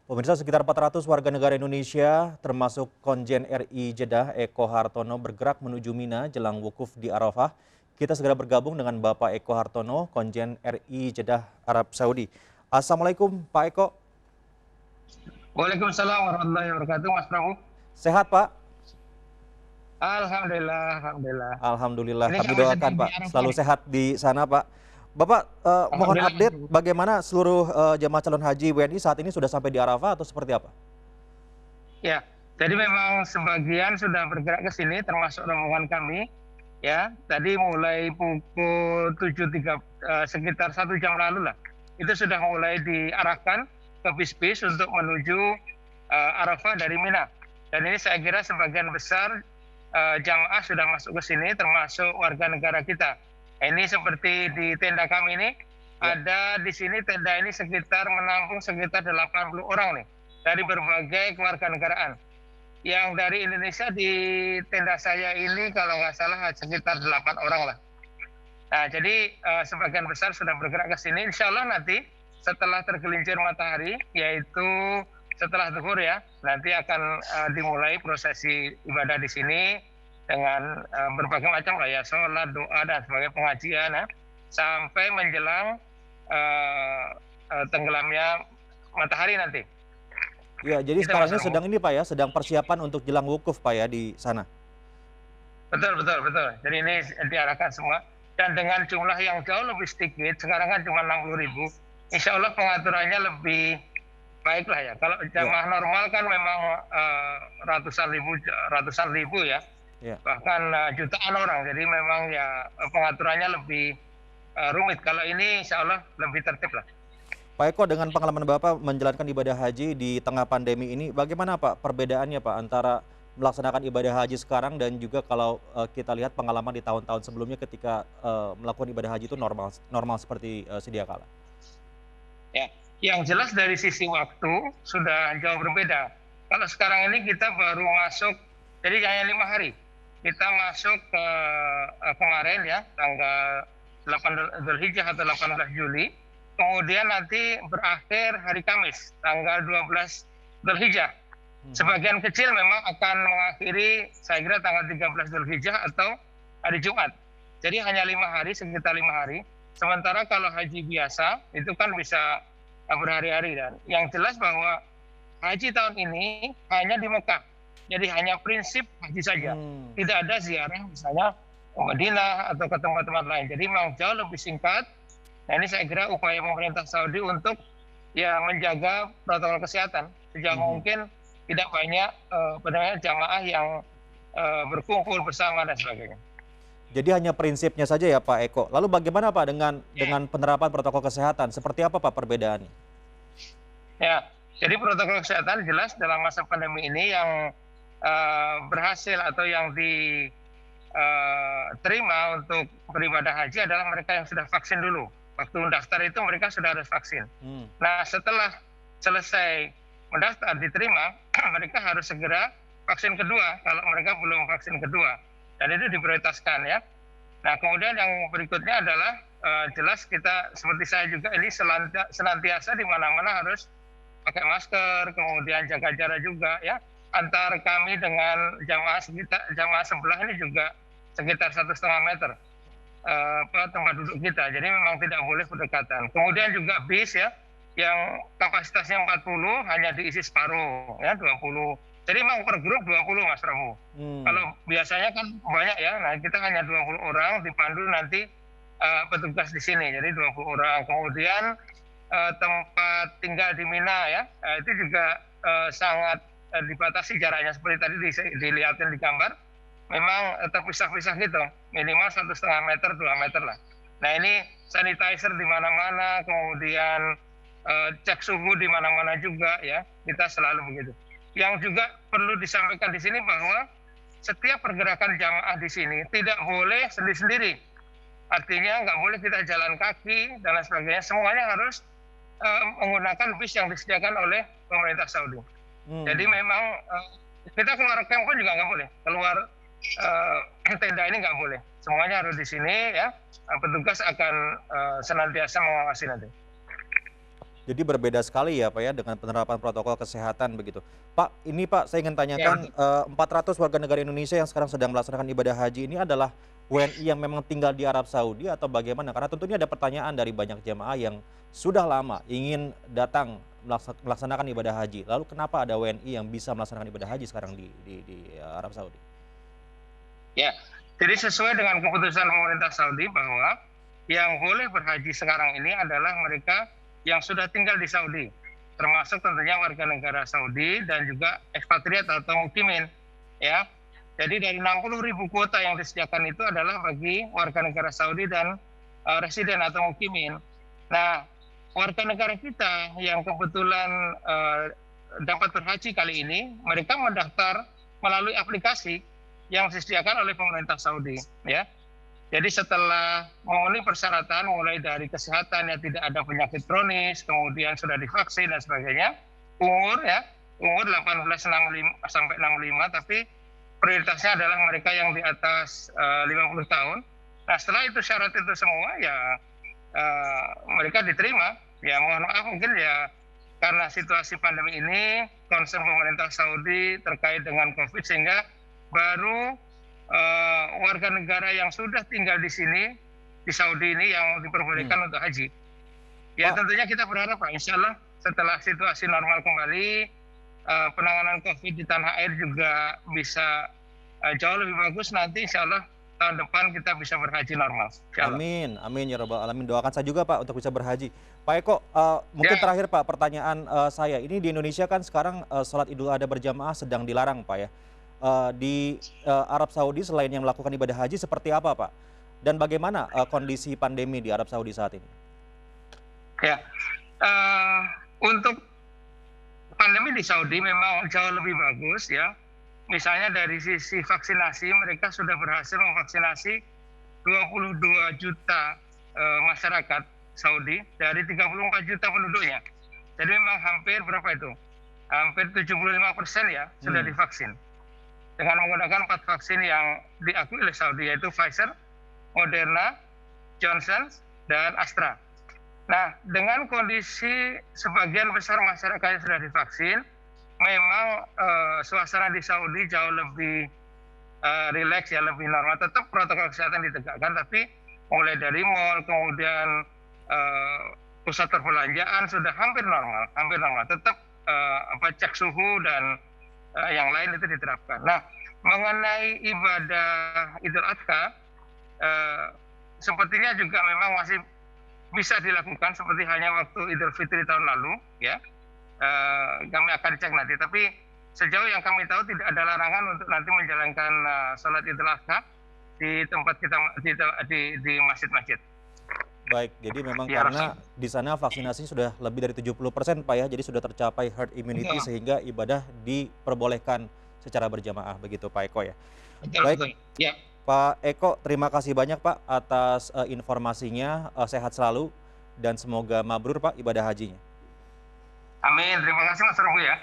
Pemirsa, sekitar 400 warga negara Indonesia, termasuk Konjen RI Jeddah Eko Hartono bergerak menuju Mina jelang wukuf di Arafah. Kita segera bergabung dengan Bapak Eko Hartono, Konjen RI Jeddah Arab Saudi. Assalamualaikum Pak Eko. Waalaikumsalam warahmatullahi wabarakatuh, Mas Prabu. Sehat Pak? Alhamdulillah, alhamdulillah. Alhamdulillah, Ini kami kami doakan sedang di Pak Arafah selalu nih. sehat di sana Pak. Bapak, mohon Alhamdulillah. update bagaimana seluruh jemaah calon haji WNI saat ini sudah sampai di Arafah atau seperti apa? Ya, jadi memang sebagian sudah bergerak ke sini, termasuk rombongan kami. Ya, tadi mulai pukul 7.3, sekitar 1 jam lalu lah. Itu sudah mulai diarahkan ke bis-bis untuk menuju Arafah dari Mina. Dan ini saya kira sebagian besar jamaah sudah masuk ke sini, termasuk warga negara kita. Ini seperti di tenda kami ini, ada di sini tenda ini sekitar menampung sekitar 80 orang nih, dari berbagai kewarganegaraan. Yang dari Indonesia di tenda saya ini kalau nggak salah sekitar 8 orang lah. Nah, jadi sebagian besar sudah bergerak ke sini. Insya Allah nanti setelah tergelincir matahari, yaitu setelah zuhur ya, nanti akan dimulai prosesi ibadah di sini dengan berbagai macam lah ya, sholat, doa, dan sebagai pengajian ya, sampai menjelang tenggelamnya matahari nanti. Ya, jadi Kita sekarang ini masuk. sedang ini Pak ya, sedang persiapan untuk jelang wukuf Pak ya di sana. Betul, betul, betul. Jadi ini diarahkan semua. Dan dengan jumlah yang jauh lebih sedikit, sekarang kan cuma 60.000, insya Allah pengaturannya lebih baik lah ya. Kalau jamaah normal kan memang ratusan ribu ya. Bahkan jutaan orang. Jadi memang ya pengaturannya lebih rumit. Kalau ini insya Allah lebih tertib lah. Pak Eko, dengan pengalaman Bapak menjalankan ibadah haji di tengah pandemi ini, bagaimana Pak perbedaannya Pak antara melaksanakan ibadah haji sekarang dan juga kalau kita lihat pengalaman di tahun-tahun sebelumnya ketika melakukan ibadah haji itu normal seperti sedia kala? Ya, yang jelas dari sisi waktu sudah jauh berbeda. Kalau sekarang ini kita baru masuk, jadi hanya 5 hari. Kita masuk ke kemarin ya, tanggal 8 Dzulhijjah atau 18 Juli. Kemudian nanti berakhir hari Kamis, tanggal 12 Dzulhijjah. Sebagian kecil memang akan mengakhiri, saya kira tanggal 13 Dzulhijjah atau hari Jumat. Jadi hanya 5 hari, sekitar 5 hari. Sementara kalau haji biasa, itu kan bisa berhari-hari. Dan yang jelas bahwa haji tahun ini hanya di Mekah. Jadi hanya prinsip haji saja. Tidak ada ziarah misalnya ke Madinah atau ke tempat-tempat lain. Jadi memang jauh lebih singkat. Nah, ini saya kira upaya pemerintah Saudi untuk ya menjaga protokol kesehatan. Sejauh mungkin tidak banyak jamaah yang berkumpul bersama dan sebagainya. Jadi hanya prinsipnya saja ya Pak Eko. Lalu bagaimana Pak dengan penerapan protokol kesehatan? Seperti apa Pak perbedaannya? Ya, jadi protokol kesehatan jelas dalam masa pandemi ini yang berhasil atau yang diterima untuk beribadah haji adalah mereka yang sudah vaksin dulu. Waktu mendaftar itu mereka sudah harus vaksin. Nah, setelah selesai mendaftar diterima, mereka harus segera vaksin kedua kalau mereka belum vaksin kedua. Dan itu diprioritaskan ya. Nah, kemudian yang berikutnya adalah jelas kita seperti saya juga ini senantiasa di mana-mana harus pakai masker, kemudian jaga jarak juga ya. Antar kami dengan jamaah sebelah ini juga sekitar 1,5 meter tempat duduk kita. Jadi memang tidak boleh berdekatan. Kemudian juga bis ya, yang kapasitasnya 40 hanya diisi separuh ya, 20. Jadi memang per grup 20 Mas Prabu. Kalau biasanya kan banyak ya, nah kita hanya 20 orang dipandu nanti petugas di sini, jadi 20 orang. Kemudian tempat tinggal di Mina ya, itu juga sangat dibatasi jaraknya seperti tadi dilihatin di gambar. Memang terpisah-pisah gitu, minimal 1,5 meter, 2 meter lah. Nah ini sanitizer di mana-mana, kemudian cek suhu di mana-mana juga ya, kita selalu begitu. Yang juga perlu disampaikan di sini bahwa setiap pergerakan jamaah di sini tidak boleh sendiri-sendiri. Artinya nggak boleh kita jalan kaki dan lain sebagainya. Semuanya harus menggunakan bis yang disediakan oleh pemerintah Saudi. Jadi memang kita keluar camp pun juga nggak boleh. Keluar tenda ini nggak boleh. Semuanya harus di sini ya. Petugas akan senantiasa mengawasi nanti. Jadi berbeda sekali ya Pak ya dengan penerapan protokol kesehatan begitu. Pak, ini Pak saya ingin Ya, tanyakan 400 warga negara Indonesia yang sekarang sedang melaksanakan ibadah haji ini adalah WNI yang memang tinggal di Arab Saudi atau bagaimana? Karena tentunya ada pertanyaan dari banyak jemaah yang sudah lama ingin datang melaksanakan ibadah haji. Lalu kenapa ada WNI yang bisa melaksanakan ibadah haji sekarang di Arab Saudi? ya. Jadi sesuai dengan keputusan pemerintah Saudi bahwa yang boleh berhaji sekarang ini adalah mereka yang sudah tinggal di Saudi, termasuk tentunya warga negara Saudi dan juga ekspatriat atau mukimin, ya. Jadi dari 60.000 kuota yang disediakan itu adalah bagi warga negara Saudi dan residen atau mukimin. Nah, warga negara kita yang kebetulan dapat berhaji kali ini, mereka mendaftar melalui aplikasi yang disediakan oleh pemerintah Saudi, ya. Jadi setelah memenuhi persyaratan mulai dari kesehatan yang tidak ada penyakit kronis, kemudian sudah divaksin dan sebagainya, umur 18 sampai 65, tapi prioritasnya adalah mereka yang di atas 50 tahun. Nah, setelah itu syarat itu semua ya mereka diterima. Ya mohon maaf mungkin ya karena situasi pandemi ini concern pemerintah Saudi terkait dengan COVID sehingga baru warga negara yang sudah tinggal di sini di Saudi ini yang diperbolehkan untuk haji. Ya tentunya kita berharap Pak, insya Allah setelah situasi normal kembali penanganan COVID di tanah air juga bisa jauh lebih bagus, nanti insya Allah tahun depan kita bisa berhaji normal. Amin, amin ya Rabbal Alamin. Doakan saya juga Pak untuk bisa berhaji. Pak Eko, mungkin Ya. terakhir Pak pertanyaan saya. Ini di Indonesia kan sekarang sholat Idul Adha berjamaah sedang dilarang Pak ya. Di Arab Saudi selain yang melakukan ibadah haji seperti apa Pak? Dan bagaimana kondisi pandemi di Arab Saudi saat ini? Ya, untuk pandemi di Saudi memang jauh lebih bagus ya. Misalnya dari sisi vaksinasi, mereka sudah berhasil memvaksinasi 22 juta masyarakat Saudi dari 34 juta penduduknya. Jadi memang hampir berapa itu? Hampir 75% ya sudah divaksin. Dengan menggunakan 4 vaksin yang diakui oleh Saudi, yaitu Pfizer, Moderna, Johnson, dan Astra. Nah, dengan kondisi sebagian besar masyarakat yang sudah divaksin, memang suasana di Saudi jauh lebih rileks ya, lebih normal. Tetap protokol kesehatan ditegakkan, tapi mulai dari mal, kemudian pusat perbelanjaan sudah hampir normal. Tetap cek suhu dan yang lain itu diterapkan. Nah, mengenai ibadah Idul Adha, sepertinya juga memang masih bisa dilakukan seperti halnya waktu Idul Fitri tahun lalu, ya. Kami akan cek nanti. Tapi sejauh yang kami tahu tidak ada larangan untuk nanti menjalankan sholat Idul Adha di tempat kita di masjid-masjid. Baik, jadi memang Ya, karena di sana vaksinasi sudah lebih dari 70% Pak ya, jadi sudah tercapai herd immunity sehingga ibadah diperbolehkan secara berjamaah begitu Pak Eko ya. Baik, ya. Pak Eko terima kasih banyak Pak atas informasinya, sehat selalu dan semoga mabrur Pak ibadah hajinya. Amin, terima kasih Mas Robu ya.